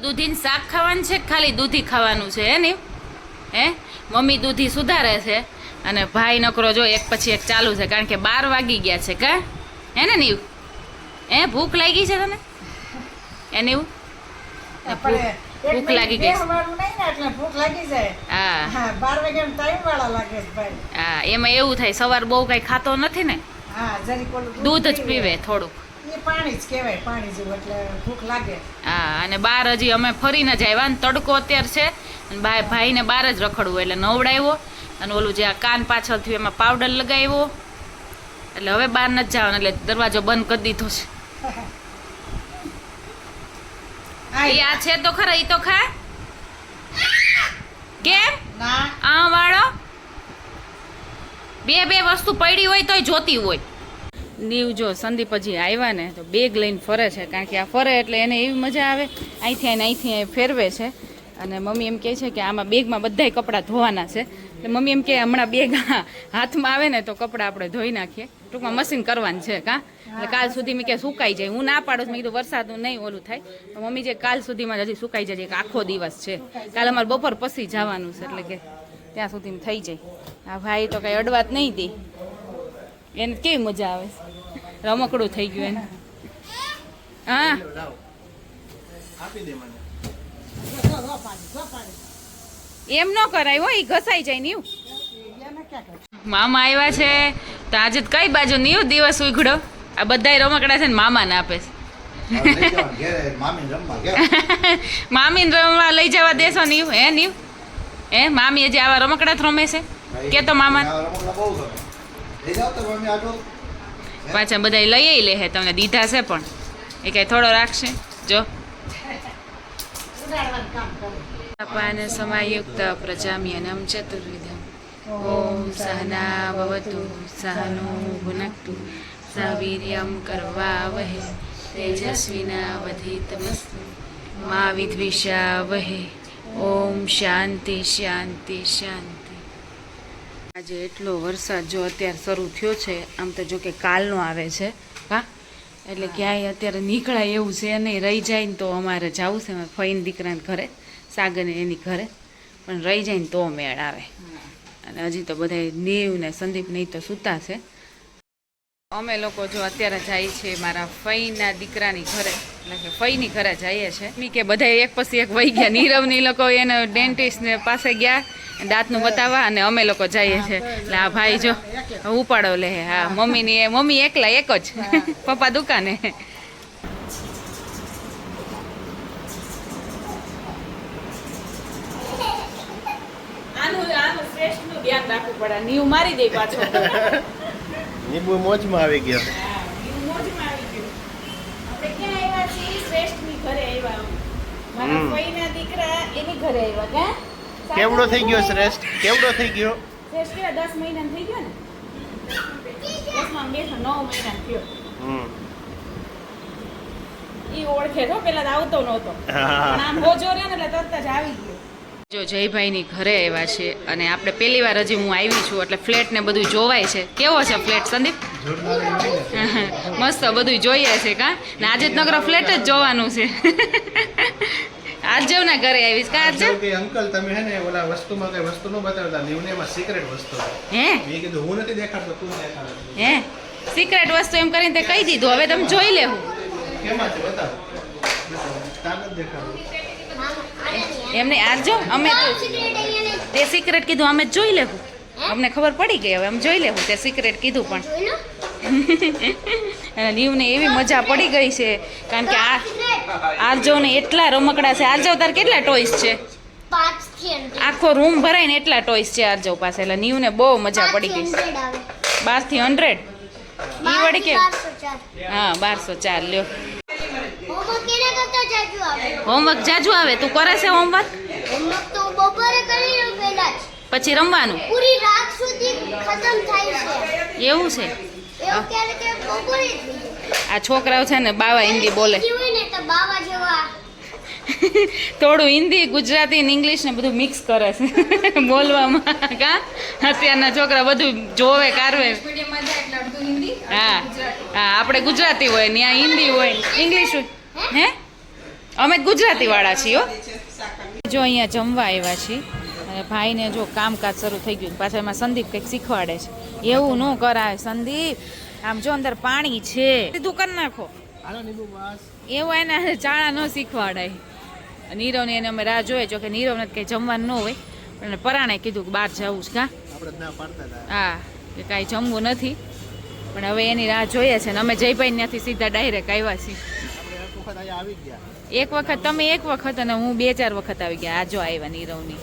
દૂધીનું શાક ખાવાનું છે ખાલી દૂધી ખાવાનું છે ને હે મમ્મી દૂધી સુધારે છે અને ભાઈ નકરો જો એક પછી એક ચાલુ છે કારણ કે 12 વાગી ગયા છે કા હે ને નીવ હે ભૂખ લાગી છે તને એ નીવ ભૂખ લાગી ગઈ હા 12 વાગ્યાનો ટાઈમ વાળા લાગે છે ભાઈ. હા એમાં એવું થાય સવાર બહુ કઈ ખાતો નથી ને હા જરીક ઓલું દૂધ જ પીવે થોડુંક એ પાણી જ કહેવાય પાણી જેવું એટલે ભૂખ લાગે. હા અને બાર હજી અમે ફરીને જ આવ્યા ને તડકો અત્યારે છે અને ભાઈને બાર જ રખડવું એટલે નવડાવ્યો અને ઓલું જે આ કાન પાછળ થયું એમાં પાવડર લગાવ્યો એટલે હવે બહાર નથી જવાનું એટલે દરવાજો બંધ કરી દીધો છે. એ આ છે તો ખરા ઈ તો ખા કેમ ના આ વાળો બે વસ્તુ પડી હોય તોય જોતી હોય. નીવ જો સંદીપ હજી આવ્યા ને તો બેગ લઈને ફરે છે કારણ કે આ ફરે એટલે એને એવી મજા આવે અહીંથી ફેરવે છે અને મમ્મી એમ કહે છે કે આમાં બેગમાં બધાય કપડાં ધોવાના છે એટલે મમ્મી એમ કે હમણાં બેગ હાથમાં આવે ને તો કપડાં આપણે ધોઈ નાખીએ ટૂંકમાં મશીન કરવાનું છે કાં એટલે કાલ સુધી મેં કે સુકાઈ જાય હું ના પાડું મેં કીધું વરસાદનું નહીં ઓલું થાય તો મમ્મી જે કાલ સુધીમાં હજી સુકાઈ જાય કે આખો દિવસ છે કાલ અમારે બપોર પછી જવાનું છે એટલે કે ત્યાં સુધીમાં થઈ જાય. આ ભાઈ તો કાંઈ અડવાત નહીં દે એને કેવી મજા આવે છે રમકડું થઈ ગયું એને હા એમ ન કરાય હોય ઘસાઈ જાય નીવ. મામા આવ્યા છે તો આજે કઈ બાજુ નીવ દિવસ ઉઘડો આ બધાય રમકડા છે ને મામાને આપે છે. મામીને રમવા લઈ જવા દેશો નીવ હે નીવ હે મામી હજી આવા રમકડા જ રમે છે કે તો મામા પાછા બધા લઈ લે હે તમને દીધા છે પણ એ કઈ થોડો રાખશે જો પાન સમાયુક્ત પ્રજામ્યનમ ચતુર્વિધમ ઓમ સહના ભવતુ સહનો ભુનક્તુ સવીર્યમ કરવાવહે તેજસ્વિનાવધીતમસ્તુ મા વિદ્વિષાવહે ઓમ શાંતિ શાંતિ શાંતિ. આજે એટલો વરસાદ જો અત્યારે શરૂ થયો છે આમ તો જો કે કાલનો આવે છે હા એટલે ક્યાંય અત્યારે નીકળાય એવું છે નહીં રહી જાય ને તો અમારે જવું છે ફઈને દીકરાને ઘરે સાગરને એની ઘરે પણ રહી જાય ને તો મેળ આવે અને હજી તો બધા નીવ ને સંદીપ નહીં તો સૂતા છે. અમે લોકો જો અત્યારે જઈએ છીએ મારા ફઈના દીકરાની ઘરે એટલે કે ફઈની ઘરે જઈએ છીએ મી કે બધા એક પછી એક વહી ગયા નીરવની લોકો એને ડેન્ટિસ્ટને પાસે ગયા દાંતનું બતાવવા અને અમે લોકો જઈએ છીએ એટલે આ ભાઈ જો ઉપાડો લે હા મમ્મી એકલા એક જ પપ્પા દુકાને. આનું શ્રેષ્ઠનું ધ્યાન રાખવું પડે નીવ મારી દે પાછો નીબુ મોજમાં આવી ગયો. આપણે ક્યાં આવ્યા છીએ શ્રેષ્ઠની ઘરે આવ્યા મારા ફઈના દીકરા એની ઘરે આવ્યા કા કેવડો થઈ ગયો શ્રેષ્ઠ કેવડો થઈ ગયો શ્રેષ્ઠ કેવા 10 મહિના થઈ ગયો ને 10 મહિના થયો ઈ ઓળખે તો પેલા આવતો નહોતો પણ આમ હોજો રહ્યો ને એટલે તરત જ આવી ગયો. જો જયભાઈની ઘરે આવ્યા છે અને આપણે પહેલી વાર હજી હું આવી છું એટલે ફ્લેટ ને બધું જોવાય છે. કેવો છે ફ્લેટ સંદીપ? મસ્ત બધું જોઈએ છે કા ને આજે જ નગર ફ્લેટ જ જોવાનું છે. આજ જેવ ના ઘરે આવીશ કા આજ કે અંકલ તમે હે ને ઓલા વસ્તુમાં કઈ વસ્તુ નો બતાવતા નીવને એમાં સિક્રેટ વસ્તુ હે મેં કીધું હું નથી દેખાડતો તું દેખાડે હે સિક્રેટ વસ્તુ એમ કરીને તે કહી દીધું હવે તમે જોઈ લેવું કેમાં છે બતાવ તાકાત દેખાડો એમને આજ જો અમે તે સિક્રેટ કીધું અમે જોઈ લેવું અમને ખબર પડી ગઈ હવે અમે જોઈ લેવું તે સિક્રેટ કીધું પણ અને નીવને એવી મજા પડી ગઈ છે કારણ કે આરજવને એટલા રમકડા છે. આરજવ તાર કેટલા ટોયસ છે? આખો રૂમ ભરાઈને એટલા ટોયસ છે આરજવ પાસે એટલે નીવને બહુ મજા પડી ગઈ છે. 12 થી 100 ઈ વળી કે હા 1204 લ્યો હોમવર્ક જાજુ આવે તું કરે છે હોમવર્ક તો બપોરે કરી લઉં પહેલા જ પછી રમવાનું પૂરી રાત સુધી ખતમ થાય છે એવું છે. એવું ક્યારે કે બપોરે જ થઈ જાય. આ છોકરાઓ છે ને બાવા હિન્દી બોલે ઈ હોય ને તો બાવા જેવા થોડું હિન્દી ગુજરાતી ને ઇંગ્લિશ ને બધું મિક્સ કરે છે બોલવામાં કા અત્યારના છોકરા બધું જોવે કારવે હા હા આપણે ગુજરાતી હોય ને આ હિન્દી હોય ઇંગ્લિશ હોય હે અમે ગુજરાતી વાળા છીએ હો. જો અહીંયા જમવા આવ્યા છીએ અને ભાઈને જો કામકાજ શરૂ થઈ ગયું પાછા એમાં સંદીપ કંઈક શીખવાડે છે. એવું ન કરાય સંદીપ, આમ જો અંદર પાણી છે સીધું કરી નાખો એવું એને ચાણા ન શીખવાડાય. નીરવને એને અમે રાહ જોઈએ જો કે નીરવને કંઈ જમવાનું ન હોય પણ પરાણે કીધું કે બહાર જવું છે કા હા કે કાંઈ જમવું નથી પણ હવે એની રાહ જોઈએ છે ને અમે જયભાઈ ત્યાંથી સીધા ડાયરેક્ટ આવ્યા છીએ. એક વખત તમે એક વખત અને હું 2-4 વખત આવી ગયા. આ જો આવ્યા નીરવની.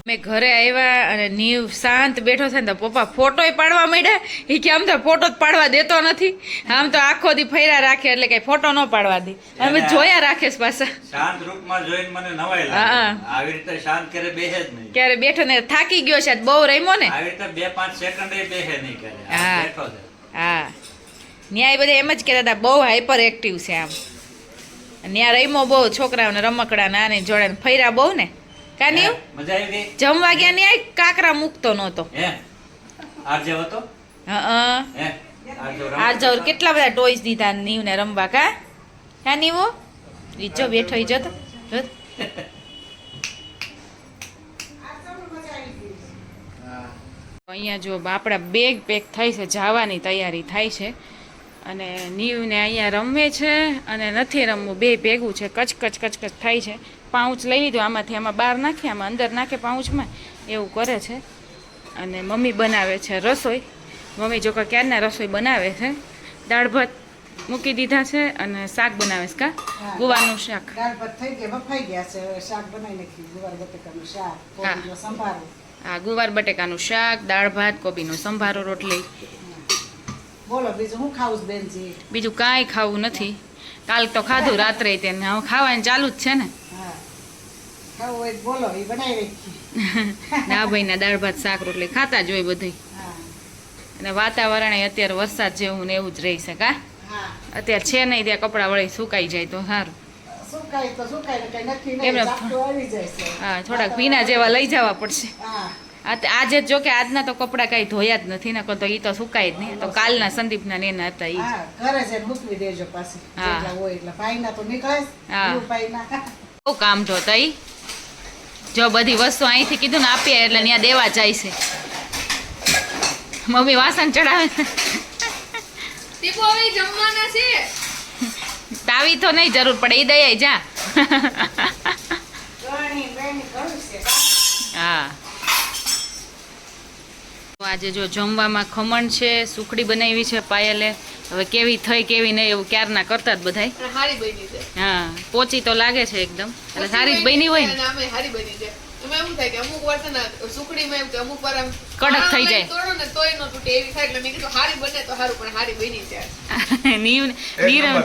મેં ઘરે આવ્યા અને નીવ શાંત બેઠો છે ને તો પપ્પા ફોટોય પાડવા માંડ્યા. એ કે આમ તો ફોટો જ પાડવા દેતો નથી, આમ તો આખો દી ફર્યા રાખે એટલે કઈ ફોટો ન પાડવા દે. અમે જોયા રાખે છે પાછા. શાંત રૂપમાં જોઈને મને નવાઈ લાગે. આવી રીતે શાંત કરે બેહે જ નહીં. ક્યારે બેઠો ને થાકી ગયો છે બહુ રમ્યો ને. આવી રીતે 2-5 સેકન્ડ એ બેહે નહીં કરે. હા. બેઠો છે. હા ન્યાય બધા એમ જ કહેતા હતા બહુ હાઈપર એક્ટિવ છે આમ. ન્યા રમ્યો બહુ છોકરાઓને રમકડા નાની જોડે ને ફર્યા બહુ ને કાની મજા આવી ગઈ. જમવા ગયા ન્યાય કાકરા મૂકતો નહોતો. હે આરજે હતો. હા હે આ જવર કેટલા બધા ટોયસ દીધા નીવને રમવા કા કા નીવો રીચો બેઠો ઈ જતો જો. અહીંયા જો આપણા બેગ પેક થાય છે, જવાની તૈયારી થાય છે અને નીવને અહીંયા રમે છે અને નથી રમવું, બે ભેગું છે. કચકચ કચકચ થાય છે. પાઉચ લઈ લીધું આમાંથી, આમાં બહાર નાખે આમાં અંદર નાખે પાઉચમાં, એવું કરે છે. અને મમ્મી બનાવે છે રસોઈ. મમ્મી જો કે ક્યારના રસોઈ બનાવે છે. દાળ ભાત મૂકી દીધા છે અને શાક બનાવે છે કા ગુવારનું શાક. દાળ ભાત થઈ ગયા, બફાઈ ગયા છે. હવે શાક બનાવી નાખ્યું, ગુવાર બટેકાનું શાક, કોબીનો સંભારો. હા ગુવાર બટેકાનું શાક, દાળ ભાત, કોબીનો સંભારો, રોટલી. બોલો બીજું હું ખાવું છું બેનજી? બીજું કાંઈ ખાવું નથી. કાલ તો ખાધું રાત્રે તેને, હવે ખાવાનું ચાલુ જ છે ને. હા ખાવું હોય તો બોલો, એ બનાવી નાખી. ના ભાઈના દાળ ભાત શાક રોટલી ખાતા જ હોય બધું. હા અને વાતાવરણ અત્યારે વરસાદ જેવું ને એવું જ રહી છે કા. હા અત્યારે છે નહીં ત્યાં કપડાં વળી સુકાઈ જાય તો સારું. સુકાય તો સુકાય ને કઈ નક્કી નહીં, એમને ઝાપટું આવી જાય છે. હા થોડાક ભીના જેવા લઈ જવા પડશે. હા આજે જો કે આજના તો કપડાં કાંઈ ધોયા જ નથી ને તો એ તો સુકાય જ નહીં. તો કાલના સંદીપના ને એના હતા એ. હા ઘરે જઈને મૂકવી દેજો પાછી હા. જેટલા હોય એટલે ભાઈના તો નીકળે જ. હા. એવું ભાઈના બહુ કામ જોતા ઈ. જો બધી વસ્તુ અહીંથી કીધું ને આપીએ એટલે ત્યાં દેવા જાય છે. મમ્મી વાસણ ચડાવે તાવી તો નહીં જરૂર પડે, એ દઈ જા. ગણી બેની ઘણું છે. હા તો આજે જો જમવામાં ખમણ છે, સુખડી બનાવી છે પાયલે. હવે કેવી થઈ કેવી નહીં એવું ક્યારના કરતા જ બધાય. હારી બની છે. હા પોચી તો લાગે છે એકદમ, એટલે સારી જ બની હોય ને. અને આમે હારી બની છે. એમાં એવું થાય કે અમુક વાર છે ને સુખડીમાં એવું કે અમુક વાર આમ કડક થઈ જાય. તોડો ને તોય નો તૂટે એવી થાય એટલે મેં કીધું હારી બને તો સારું, પણ હારી બની છે. નીરવ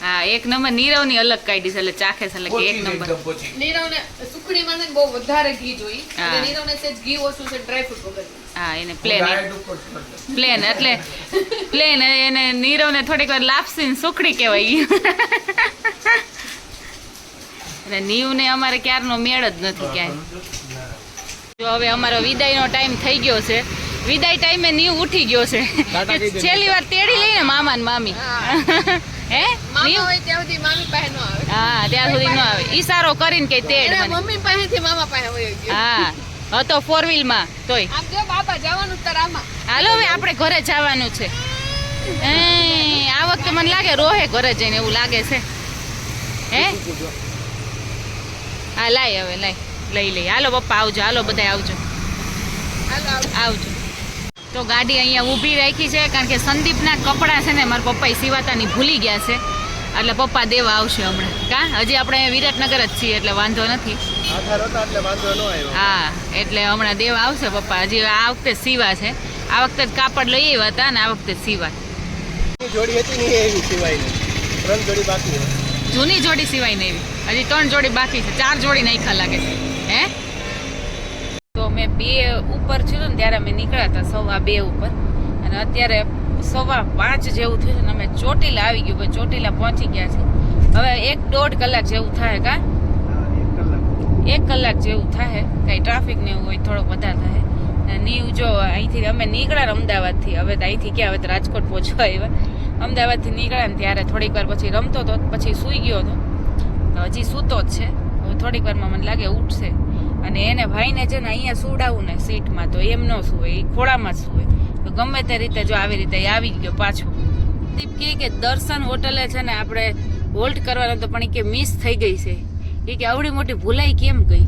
હા 1 નંબર. નીરવની અલગ કાઢી છે એટલે ચાખે છે એટલે કે 1 નંબર. નીરવને સુખડીમાં છે ને બહુ વધારે ઘી જોઈ હા. અને નીરવને સેજ ઘી ઓછું છે, ડ્રાય ફ્રૂટ વગર. હા એને પ્લેન એટલે પ્લેન એને નીરવને થોડીક વાર લાપસી સુખડી કહેવાય. અને નીવને અમારે ક્યારનો મેળ જ નથી ક્યાંય. જો હવે અમારો વિદાયનો ટાઈમ થઈ ગયો છે. વિદાય ટાઈમે નીવ ઉઠી ગયો છે. છેલ્લી વાર તેડી લઈને મામા ને મામી. હે મામા નીવ હોય ત્યાં સુધી મામી પાસે ન આવે. હા ત્યાં સુધી ન આવે. ઈશારો કરીને કે તેડ એના મને. મમ્મી પાસેથી મામા પાસે વયો ગયો. હા હતો 4 માં તોય. આમ જો બાબા જવાનું તાર આમાં. હાલો હવે આપણે ઘરે જવાનું છે. આ વખતે મને લાગે રોહે ઘરે જઈને એવું લાગે છે. હે હા લાય હવે લઈ લઈ. હાલો પપ્પા આવજો, હાલો બધા આવજો હાલો આવ. આવજો. તો ગાડી અહીંયા ઊભી રાખી છે કારણ કે સંદીપના કપડાં છે ને મારા પપ્પાએ સીવાતાની ભૂલી ગયા છે એટલે પપ્પા દેવા આવશે હમણાં. કા હજી આપણે વિરાટનગર જ છીએ એટલે વાંધો નથી. આધાર હતા એટલે વાંધો ન આવ્યો. હા એટલે હમણાં દેવા આવશે પપ્પા. હજી આ વખતે સીવા છે. આ વખતે જ કાપડ લઈ આવ્યા હતા ને આ વખતે સીવા. જોડી હતી ને એવી સિવાય 3 જોડી બાકી છે. જૂની જોડી સિવાય ને એવી હજી 3 જોડી બાકી છે. 4 જોડી નાખ્યા લાગે છે. હે તો મેં 2 ઉપર છું ને ત્યારે અમે નીકળ્યા હતા 2:15 ઉપર અને અત્યારે 5:15 જેવું થયું છે ને અમે ચોટીલા આવી ગયું. ભાઈ ચોટીલા પહોંચી ગયા છે. હવે 1-1.5 કલાક જેવું થાય કા 1 કલાક જેવું થાય. કાંઈ ટ્રાફિક ને એવું હોય થોડોક વધારે થાય. નીવ જો અહીંથી અમે નીકળ્યા અમદાવાદથી. હવે તો અહીંથી ક્યાં હવે તો રાજકોટ પહોંચવા આવ્યા. અમદાવાદથી નીકળ્યા ને ત્યારે થોડીક વાર પછી રમતો હતો, પછી સૂઈ ગયો હતો. તો હજી સૂતો જ છે. હવે થોડીક વારમાં મને લાગે ઉઠશે. અને એને ભાઈને છે ને અહીંયા સુવડાવું ને સીટમાં તો એમ ન સુવે, એ ખોળામાં જ સુવે. તો ગમે તે રીતે જો આવી રીતે એ આવી ગયો પાછો. દીપ કહે કે દર્શન હોટલે છે ને આપણે હોલ્ટ કરવાનો તો પણ એ કે મિસ થઈ ગઈ છે. એ કે આવડી મોટી ભૂલાઈ કેમ ગઈ?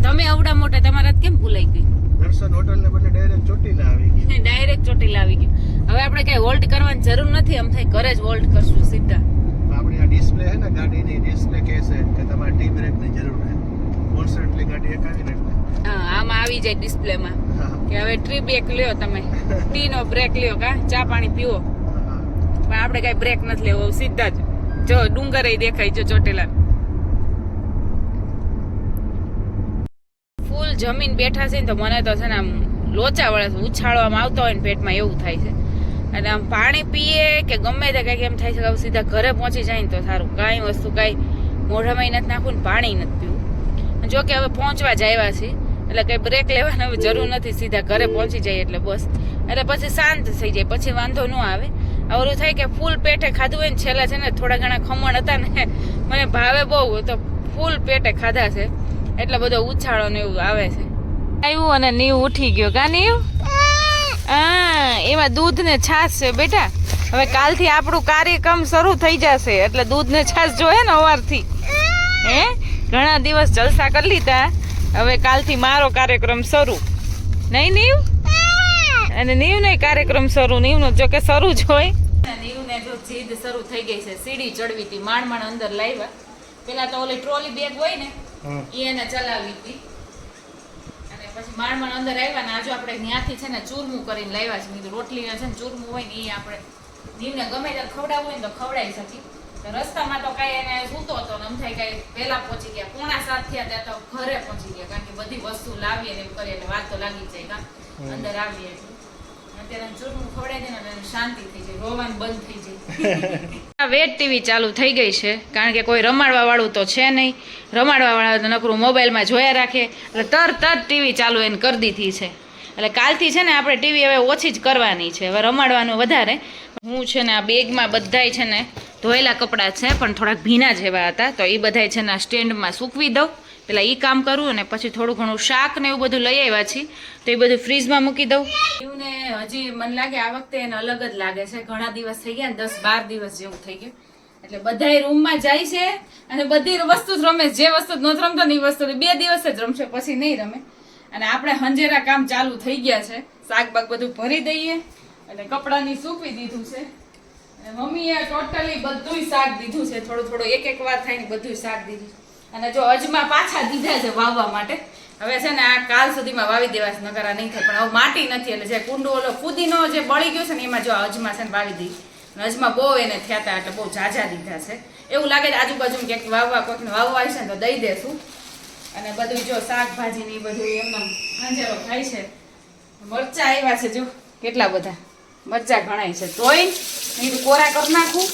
તમે આવડા મોટા તમારા કેમ ભૂલાઈ ગઈ? દર્શન હોટલ ને બદલે ડાયરેક્ટ ચોટીલા આવી ગઈ. ડાયરેક્ટ ચોટીલા આવી ગયું. હવે આપણે કઈ હોલ્ટ કરવાની જરૂર નથી, એમ થાય ઘરે જ હોલ્ટ કરશું સીધા. આપણી આ ડિસ્પ્લે છે ને ગાડીની ડિસ્પ્લે કહે છે કે તમારે ટી બ્રેકની જરૂર છે. કોન્સ્ટન્ટલી ગાડી એકાવીને એટલે હા, આમાં આવી જાય ડિસ્પ્લેમાં હા. કે હવે ટ્રી બ્રેક લ્યો, તમે ટી નો બ્રેક લ્યો, કા ચા પાણી પીવો. પણ આપણે કઈ બ્રેક નથી લેવો, સીધા જ જો ડુંગર દેખાય છે ચોટીલા. ફૂલ જમીન બેઠા છે ને તો મને તો છે ને આમ લોચા વળે છે, ઉછાળવામાં આવતો હોય ને પેટમાં એવું થાય છે. અને આમ પાણી પીએ કે ગમે તે કંઈક એમ થાય છે કે સીધા ઘરે પહોંચી જાય ને તો સારું. કાંઈ વસ્તુ કાંઈ મોઢામાં નથી નાખવું ને પાણી નથી પીવું. જો કે હવે પહોંચવા જ આવ્યા છીએ એટલે કંઈ બ્રેક લેવાની હવે જરૂર નથી, સીધા ઘરે પહોંચી જાય એટલે બસ. એટલે પછી શાંત થઈ જાય, પછી વાંધો ન આવે. ઓલું થાય કે ફૂલ પેટે ખાધું હોય ને છેલ્લા છે ને થોડા ઘણા ખમણ હતા ને મને ભાવે બહુ, તો ફૂલ પેટે ખાધા છે એટલે બધો ઉછાળો ને એવું આવે છે. આવ્યું અને નીવ ઉઠી ગયો. કા નીવ? હા, એમાં દૂધ ને છાશ છે બેટા. હવે કાલથી આપણું કાર્યક્રમ શરૂ થઈ જશે એટલે દૂધ ને છાશ જોઈએ ને સવારથી. હે, ઘણા દિવસ જલસા કરી લીધા, હવે કાલથી મારો કાર્યક્રમ શરૂ. નહીં નીવ? અને નીવ ને કાર્યક્રમ શરૂ. નીવ નો જો કે શરૂ જ હોય. નીવ ને જો જીદ શરૂ થઈ ગઈ છે. સીડી ચડવી હતી, માંડ અંદર લાવ્યા. પેલા તો ઓલી ટ્રોલી બેગ હોય ને એને ચલાવી હતી અને પછી માંડ અંદર આવ્યા ને. આજુ આપણે ત્યાંથી છે ને ચૂરમું કરીને લાવ્યા છે. બીજું રોટલી છે ને ચૂરમું હોય ને એ આપણે નીવને ગમે ત્યારે ખવડાવવું હોય ને તો ખવડાવી શકીએ. રસ્તામાં તો કઈ એને સૂતો હતો ને એમ થાય કઈ વહેલા પહોંચી ગયા. 6:45 થયા ત્યાં તો ઘરે પહોંચી ગયા, કારણ કે બધી વસ્તુ લાવીએ ને એમ કરીએ એટલે વાત તો લાગી જ જાય. અંદર આવીએ એટલે અત્યારે ચૂરમું ખવડાવી દે ને શાંતિ થઈ જાય, રોવાનું બંધ થઈ જાય. વેટ ટીવી ચાલુ થઈ ગઈ છે, કારણ કે કોઈ રમાડવા વાળું તો છે નહીં. રમાડવા વાળા તો નકરું મોબાઈલમાં જોયા રાખે એટલે તરત ટીવી ચાલુ એને કરી દીધી છે. એટલે કાલથી છે ને આપણે ટીવી હવે ઓછી જ કરવાની છે, હવે રમાડવાનું વધારે. હું છે ને આ બેગમાં બધાય છે ને ધોયેલા કપડાં છે પણ થોડાક ભીના જેવા હતા, તો એ બધાય છે ને સ્ટેન્ડમાં સૂકવી દઉં. પેલા એ કામ કરું અને પછી થોડું ઘણું શાક ને એવું બધું લઈ આવ્યા છીએ તો એ બધું ફ્રીજમાં મૂકી દઉં. ને હજી મને લાગે આ વખતે એને અલગ જ લાગે છે. ઘણા દિવસ થઈ ગયા ને, 10-12 દિવસ જેવું થઈ ગયું. એટલે બધાય રૂમમાં જાય છે અને બધી વસ્તુ જ રમે. જે વસ્તુ નથી રમતો ને એ વસ્તુ 2 દિવસ જ રમશે, પછી નહીં રમે. અને આપણે હંજેરા કામ ચાલુ થઈ ગયા છે. શાક બાક બધું ભરી દઈએ અને કપડાની સૂકવી દીધું છે. અને મમ્મીએ ટોટલી બધુંય શાક દીધું છે, થોડું થોડું એક વાર થાય ને બધુંય શાક દીધું. અને જો અજમા પાછા દીધા છે વાવવા માટે. હવે છે ને આ કાલ સુધીમાં વાવી દેવા છે, નકર આ નહીં થાય. પણ હવે માટી નથી એટલે જે કુંડો ઓલો ફૂદીનો જે બળી ગયો છે ને એમાં જો અજમા છે ને વાવી દઈ. અજમા બહુ એને થયા હતા એટલે બહુ ઝાઝા દીધા છે. એવું લાગે છે આજુબાજુ ક્યાંક વાવવા કોઈકને વાવવા છે ને તો દઈ દેશું. અને બધું જો શાકભાજી ને બધું એમને હાંજેરો થાય છે. મરચા આવ્યા છે જો કેટલા બધા મરચા ઘણાય છે, ધોઈ નહીં કોરા કરી નાખું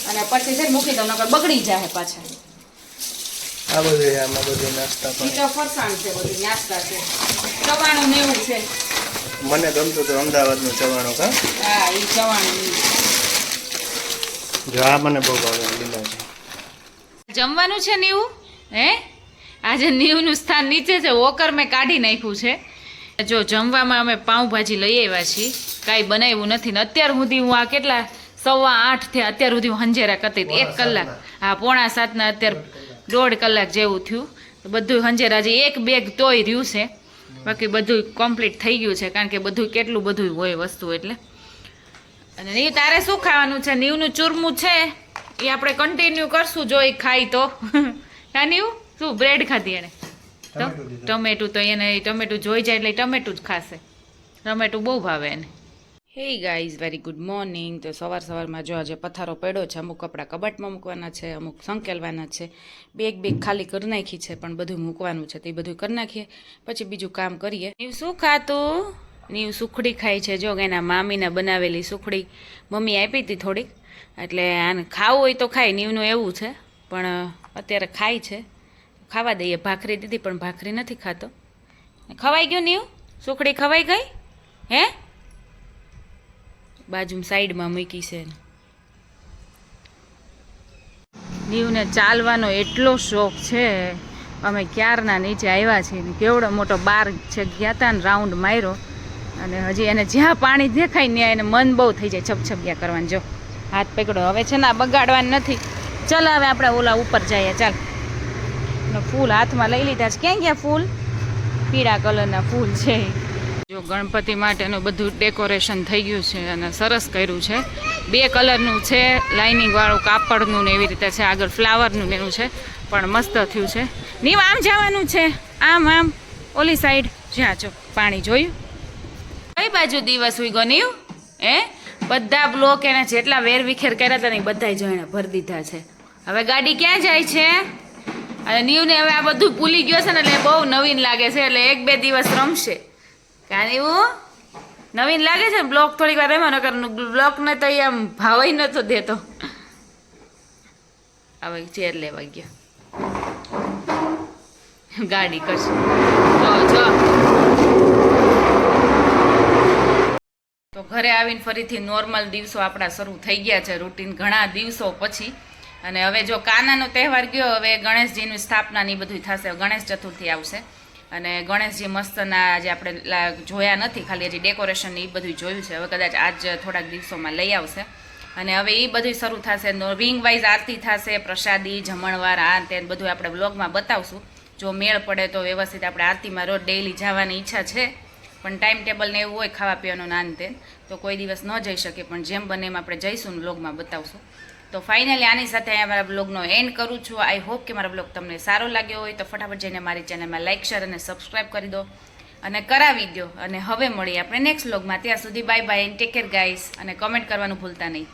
અને પછી છે મૂકી દઉં, નકર બગડી જાય પાછા. આ બધું આમાં બધું નાસ્તા ઈ તો ફરસાણ છે, બધું નાસ્તા છે, ચવાણું ને એવું છે. મને ગમતું તો અમદાવાદનું ચવાણું. કા હા, ઈ ચવાણું. જો આ મને બહુ ભાવે લીલા છે. જમવાનું છે નીવું? હે, આજે નીવનું સ્થાન નીચે છે, વોકર મેં કાઢી નાખ્યું છે. જો જમવામાં અમે પાઉંભાજી લઈ આવ્યા છીએ, કાંઈ બનાવ્યું નથી ને અત્યાર સુધી. હું આ કેટલા 7:15 થયા અત્યાર સુધી હું હંજેરા કરતી હતી 1 કલાક. હા, 6:45 ના અત્યારે 1.5 કલાક જેવું થયું. બધું હંજેરા હજી એક બેગ તોય રહ્યું છે, બાકી બધું કમ્પ્લીટ થઈ ગયું છે, કારણ કે બધું કેટલું બધું હોય વસ્તુ એટલે. અને નીવ તારે શું ખાવાનું છે? નીવનું ચૂરમું છે એ આપણે કન્ટિન્યુ કરશું જો એ ખાય તો. હા નીવ, શું બ્રેડ ખાધી એને? ટમેટું તો એને ટમેટું જોઈ જાય એટલે ટમેટું જ ખાશે. ટમેટું બહુ ભાવે એને. Hey guys, very good morning. તો સવારમાં જો આજે પથારો પડ્યો છે. અમુક કપડાં કબાટમાં મૂકવાના છે, અમુક સંકેલવાના છે. બેગ ખાલી કરી નાખી છે પણ બધું મૂકવાનું છે, તો એ બધું કરી નાખીએ પછી બીજું કામ કરીએ. નીવ શું ખાતું? નીવ સુખડી ખાય છે. જો એના મામીને બનાવેલી સુખડી મમ્મી આપી હતી થોડીક, એટલે આને ખાવું હોય તો ખાય. નીવનું એવું છે પણ અત્યારે ખાય છે, ખાવા દઈએ. ભાખરી દીધી પણ ભાખરી નથી ખાતો. ખવાઈ ગયું નીવ? સુખડી ખવાઈ ગઈ? હે, બાજુમાં સાઈડમાં મૂકી છે. નીવને ચાલવાનો એટલો શોખ છે. અમે ક્યારના નીચે આવ્યા છીએ ને કેવડો મોટો બાર છે ગયા હતા ને રાઉન્ડ માર્યો અને હજી એને જ્યાં પાણી દેખાય ને એને મન બહુ થઈ જાય છપછપિયા કરવાનું. જો હાથ પકડો હવે છે ને આ બગાડવાનું નથી. ચાલ હવે આપણે ઓલા ઉપર જઈએ. ચાલ ફૂલ હાથમાં લઈ લીધા છે. ક્યાં ગયા ફૂલ? પીળા કલરના ફૂલ છે. જો ગણપતિ માટેનું બધું ડેકોરેશન થઈ ગયું છે અને સરસ કર્યું છે. 2 કલરનું છે, લાઇનિંગ વાળું કાપડનું ને એવી રીતે છે. આગળ ફ્લાવરનું ને એવું છે પણ મસ્ત થયું છે. નીવ આમ જવાનું છે, આમ ઓલી સાઈડ. જ્યાં જો પાણી જોયું કઈ બાજુ દિવસ હોય ગો નીવ? બધા બ્લોક એને જેટલા વેર વિખેર કર્યા હતા ને બધા જો એને ભરી દીધા છે. હવે ગાડી ક્યાં જાય છે? અને નીવને હવે આ બધું ભૂલી ગયો છે ને એટલે બહુ નવીન લાગે છે. એટલે 1-2 દિવસ રમશે. કારણ એવું નવીન લાગે છે. બ્લોક થોડીક વાર રમ્યો નકર બ્લોકને તો આમ ભાવય નતો દેતો. હવે ચેર લેવા ગયો. ગાડી કરશે. જો તો ઘરે આવીને ફરીથી નોર્મલ દિવસો આપણા શરૂ થઈ ગયા છે. રૂટીન ઘણા દિવસો પછી. અને હવે જો કાનાનો તહેવાર ગયો, હવે ગણેશજીની સ્થાપના ને બધું થશે. ગણેશ ચતુર્થી આવશે અને ગણેશજી મસ્તના જે આપણે જોયા નથી, ખાલી હજી ડેકોરેશન એ બધું જોયું છે. હવે કદાચ આજ થોડાક દિવસોમાં લઈ આવશે અને હવે એ બધું શરૂ થશે. રિંગ વાઇઝ આરતી થશે, પ્રસાદી, જમણવાર, આ તે બધું આપણે બ્લોગમાં બતાવશું. જો મેળ પડે તો વ્યવસ્થિત આપણે આરતીમાં રોજ ડેઈલી જવાની ઈચ્છા છે પણ ટાઈમ ટેબલ ને એવું હોય ખાવા પીવાનું નાન તે તો કોઈ દિવસ ન જઈ શકે. પણ જેમ બને એમ આપણે જઈશું ને બ્લોગમાં બતાવશું. તો ફાઇનલી આની સાથે અહીંયા મારા બ્લોગનો એન્ડ કરું છું. આઈ હોપ કે મારા બ્લોગ તમને સારો લાગ્યો હોય તો ફટાફટ જઈને મારી ચેનલમાં લાઇક, શેર અને સબસ્ક્રાઈબ કરી દો અને કરાવી દો. અને હવે મળીએ આપણે નેક્સ્ટ બ્લોગમાં. ત્યાં સુધી bye bye and take care guys. અને કમેન્ટ કરવાનું ભૂલતા નહીં.